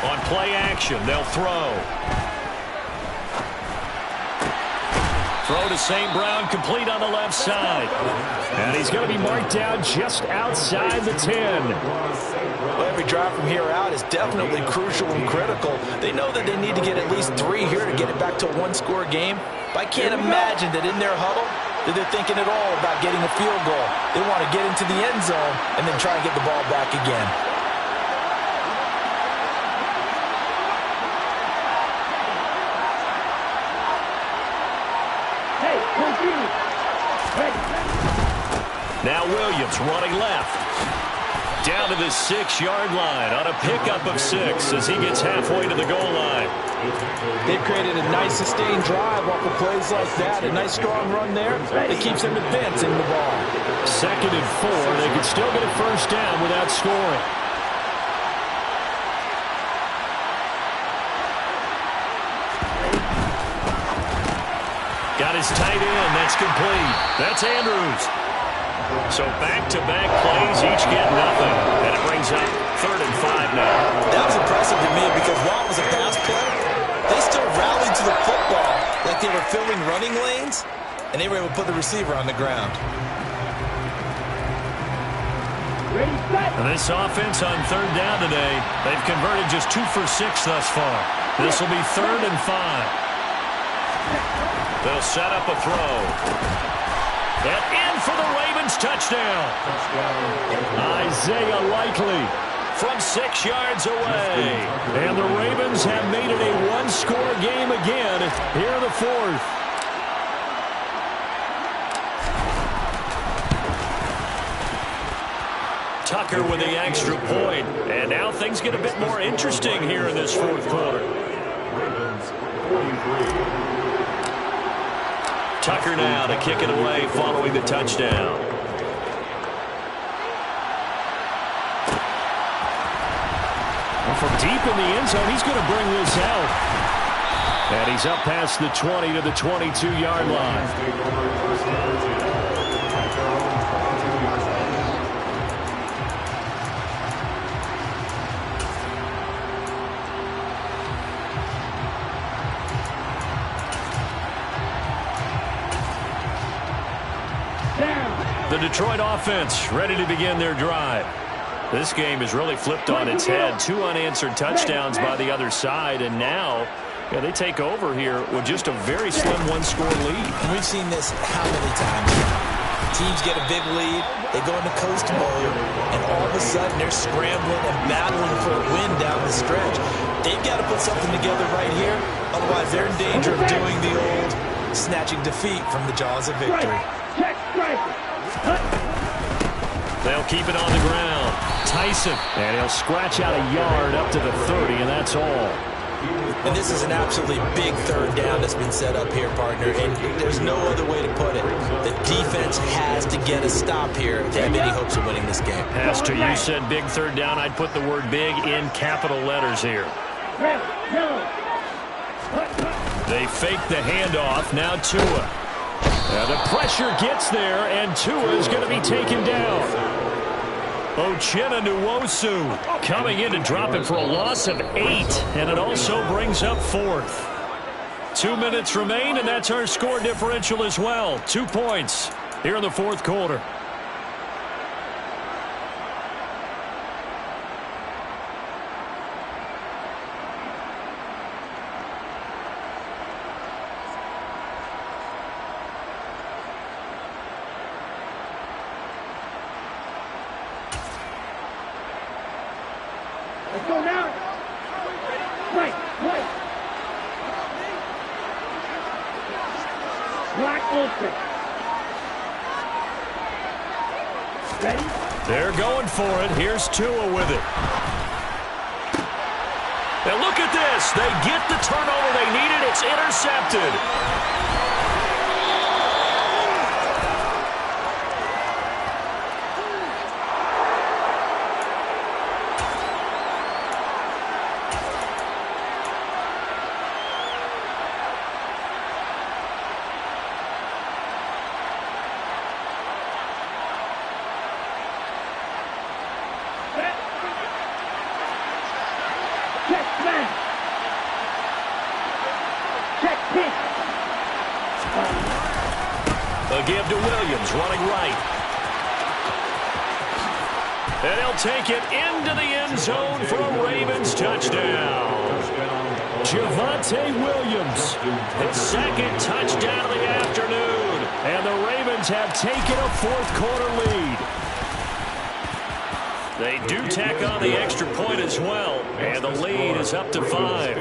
On play action, they'll throw. Throw to St. Brown, complete on the left side. And he's going to be marked down just outside the 10. Well, every drive from here out is definitely crucial and critical. They know that they need to get at least 3 here to get it back to a one-score game. But I can't imagine that in their huddle that they're thinking at all about getting a field goal. They want to get into the end zone and then try and get the ball back again. Now Williams running left. Down to the 6-yard line on a pickup of 6 as he gets halfway to the goal line. They've created a nice sustained drive off of plays like that. A nice strong run there that keeps them advancing the ball. 2nd and 4. They could still get a first down without scoring. Got his tight end. That's complete. That's Andrews. So back-to-back plays, each get nothing. And it brings up 3rd and 5 now. That was impressive to me because while it was a pass play, they still rallied to the football like they were filling running lanes, and they were able to put the receiver on the ground. And this offense on 3rd down today, they've converted just 2 for 6 thus far. This will be 3rd and 5. They'll set up a throw. And in for the Ravens touchdown. Isaiah Likely from 6 yards away. And the Ravens have made it a one-score game again here in the 4th. Tucker with the extra point. And now things get a bit more interesting here in this 4th quarter. Tucker now to kick it away following the touchdown. Well, from deep in the end zone, he's going to bring this out. And he's up past the 20 to the 22-yard line. The Detroit offense ready to begin their drive. This game is really flipped on its head. 2 unanswered touchdowns by the other side, and now they take over here with just a very slim one-score lead. We've seen this how many times? Teams get a big lead, they go into coast mode, and all of a sudden they're scrambling and battling for a win down the stretch. They've got to put something together right here, otherwise they're in danger of doing the old snatching defeat from the jaws of victory. They'll keep it on the ground. Tyson. And he'll scratch out a yard up to the 30, and that's all. And this is an absolutely big third down that's been set up here, partner, and there's no other way to put it. The defense has to get a stop here to have any hopes of winning this game. Has to. You said big third down. I'd put the word big in capital letters here. They fake the handoff. Now Tua. The pressure gets there, and Tua is going to be taken down. Uchenna Nwosu coming in to drop it for a loss of 8, and it also brings up 4th. 2 minutes remain, and that's our score differential as well. 2 points here in the 4th quarter. Let's go now. Right. Black open. Ready? They're going for it. Here's Tua with it. And look at this. They get the turnover they needed. It's intercepted. A give to Williams, running right. And he'll take it into the end zone for a Ravens touchdown. Javonte Williams, his second touchdown of the afternoon. And the Ravens have taken a 4th quarter lead. They do tack on the extra point as well. And the lead is up to 5.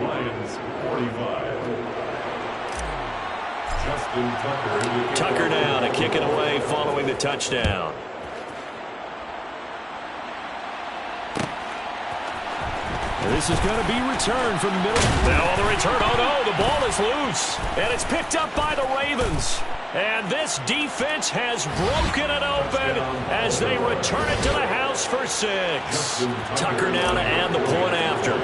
Lions 45. Tucker now to kick it away following the touchdown. This is going to be returned from the middle. Now on the return, oh no, the ball is loose. And it's picked up by the Ravens. And this defense has broken it open as they return it to the house for 6. Tucker now to add the point after.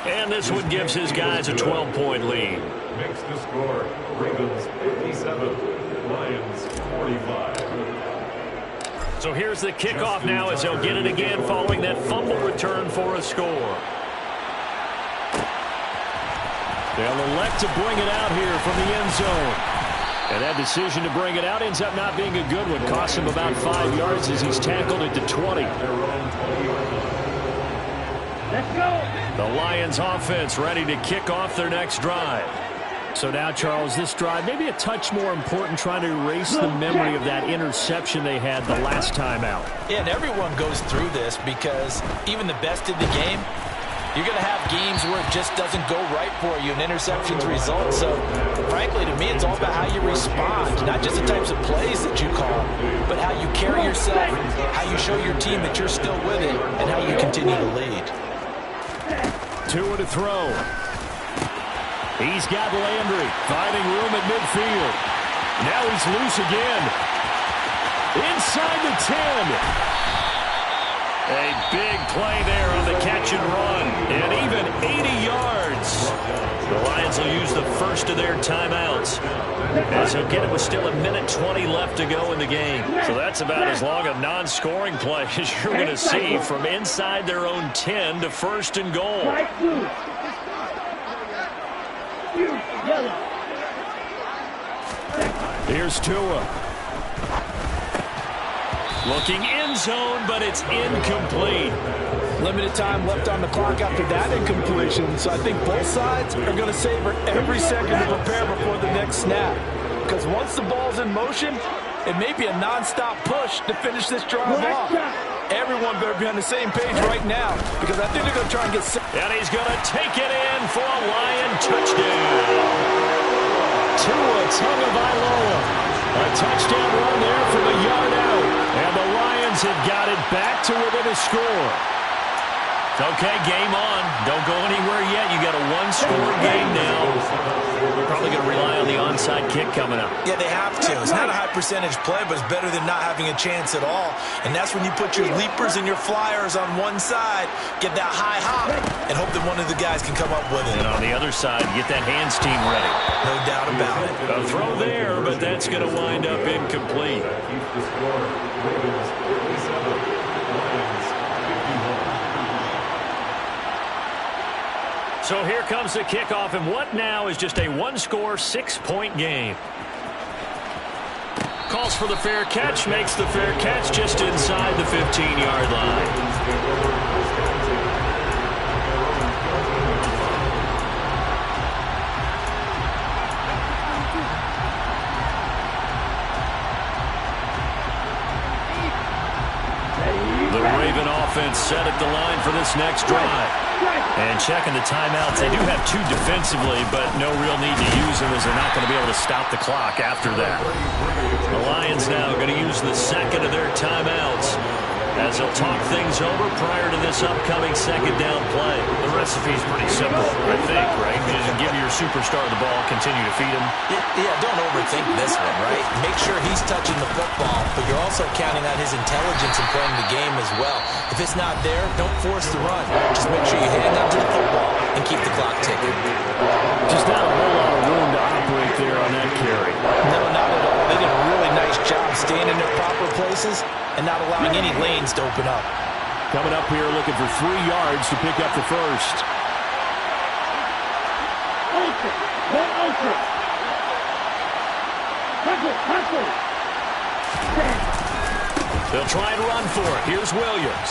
And this one gives his guys a 12-point lead. Makes the score Ravens 57, Lions 45. So here's the kickoff now as they'll get it again following that fumble return for a score. They'll elect to bring it out here from the end zone. And that decision to bring it out ends up not being a good one. Costs him about 5 yards as he's tackled at the 20. Let's go. The Lions offense ready to kick off their next drive. So now, Charles, this drive maybe a touch more important, trying to erase the memory of that interception they had the last time out. Yeah, and everyone goes through this because even the best in the game, you're going to have games where it just doesn't go right for you, and interceptions result. So, frankly, to me, it's all about how you respond, not just the types of plays that you call, but how you carry yourself, how you show your team that you're still with it, and how you continue to lead. Tua to throw. He's got Landry finding room at midfield. Now he's loose again. Inside the 10. A big play there on the catch and run. And even 80 yards. The Lions will use the first of their timeouts, as he'll get it with still 1:20 left to go in the game. So that's about as long a non-scoring play as you're going to see from inside their own 10 to 1st and goal. Here's Tua. Looking end zone, but it's incomplete. Limited time left on the clock after that incompletion, so I think both sides are going to savor every second to prepare before the next snap. Because once the ball's in motion, it may be a non-stop push to finish this drive off. Everyone better be on the same page right now, because I think they're going to try and get... And he's going to take it in for a Lion touchdown. Tua Tagovailoa. A touchdown run there from a yard out. And the Lions Lions have got it back to within a score. Okay, game on. Don't go anywhere yet. You got a one-score game now. Probably going to rely on the onside kick coming up. Yeah, they have to. It's not a high-percentage play, but it's better than not having a chance at all. And that's when you put your leapers and your flyers on one side, get that high hop, and hope that one of the guys can come up with it. And on the other side, get that hands team ready. No doubt about it. A throw there, but that's going to wind up incomplete. Keep the score. Ravens 47, Lions 51. So here comes the kickoff, and what now is just a one-score, 6-point game. Calls for the fair catch, makes the fair catch just inside the 15-yard line. The Raven offense set at the line for this next drive. And checking the timeouts, they do have two defensively, but no real need to use them as they're not going to be able to stop the clock after that. The Lions now going to use the second of their timeouts as they'll talk things over prior to this upcoming second down play. The recipe is pretty simple, I think, right? You just give your superstar the ball, continue to feed him. Yeah, don't overthink this one, right? Make sure he's touching the football, but you're also counting on his intelligence in playing the game as well. If it's not there, don't force the run. Just make sure you hang on to the football and keep the clock ticking. Just not a whole lot of room to operate there on that carry. No, not at all. They did a really nice job staying in their proper places and not allowing any lanes to open up. Coming up here looking for 3 yards to pick up the first. Ultra. One ultra. Hustle. They'll try and run for it. Here's Williams.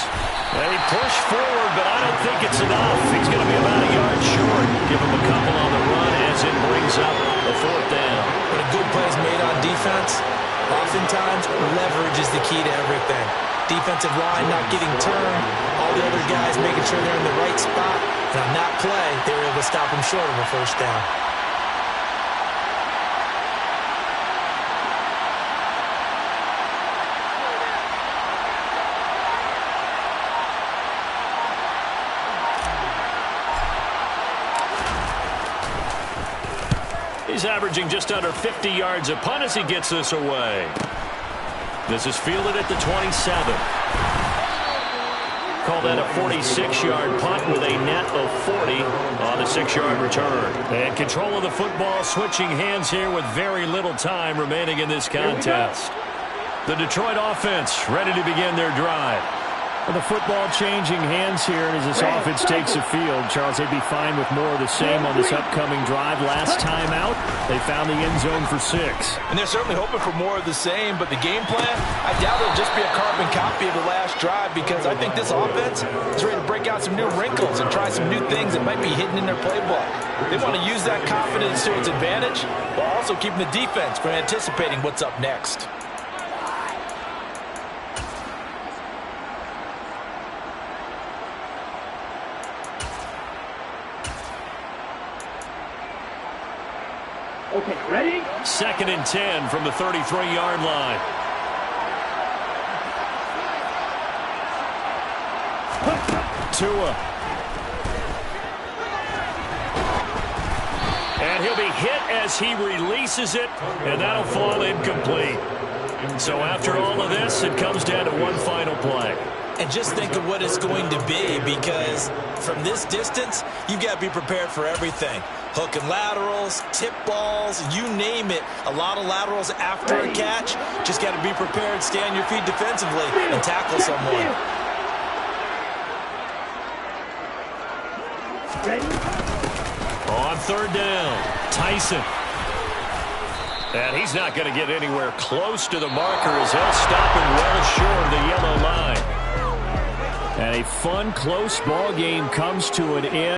They push forward, but I don't think it's enough. He's going to be about a yard short. Give him a couple on the run as it brings up a 4th down. When a good play is made on defense, oftentimes leverage is the key to everything. Defensive line not getting turned, all the other guys making sure they're in the right spot. And on that play, they were able to stop him short of a first down. He's averaging just under 50 yards a punt as he gets this away. This is fielded at the 27. Call that a 46-yard punt with a net of 40 on the 6-yard return. And control of the football, switching hands here with very little time remaining in this contest. The Detroit offense ready to begin their drive. The football changing hands here, and as this offense takes the field, Charles, they'd be fine with more of the same on this upcoming drive. Last time out, they found the end zone for 6. And they're certainly hoping for more of the same, but the game plan, I doubt it'll just be a carbon copy of the last drive, because I think this offense is ready to break out some new wrinkles and try some new things that might be hidden in their playbook. They want to use that confidence to its advantage, while also keeping the defense from anticipating what's up next. Okay, ready? 2nd and 10 from the 33-yard line. Tua. And he'll be hit as he releases it, and that'll fall incomplete. So after all of this, it comes down to one final play. And just think of what it's going to be, because from this distance, you've got to be prepared for everything. Hook and laterals, tip balls, you name it. A lot of laterals after a catch. Just got to be prepared, stay on your feet defensively, and tackle someone. Ready? On 3rd down, Tyson. And he's not going to get anywhere close to the marker as he'll stop him well short of the yellow line. And a fun, close ball game comes to an end.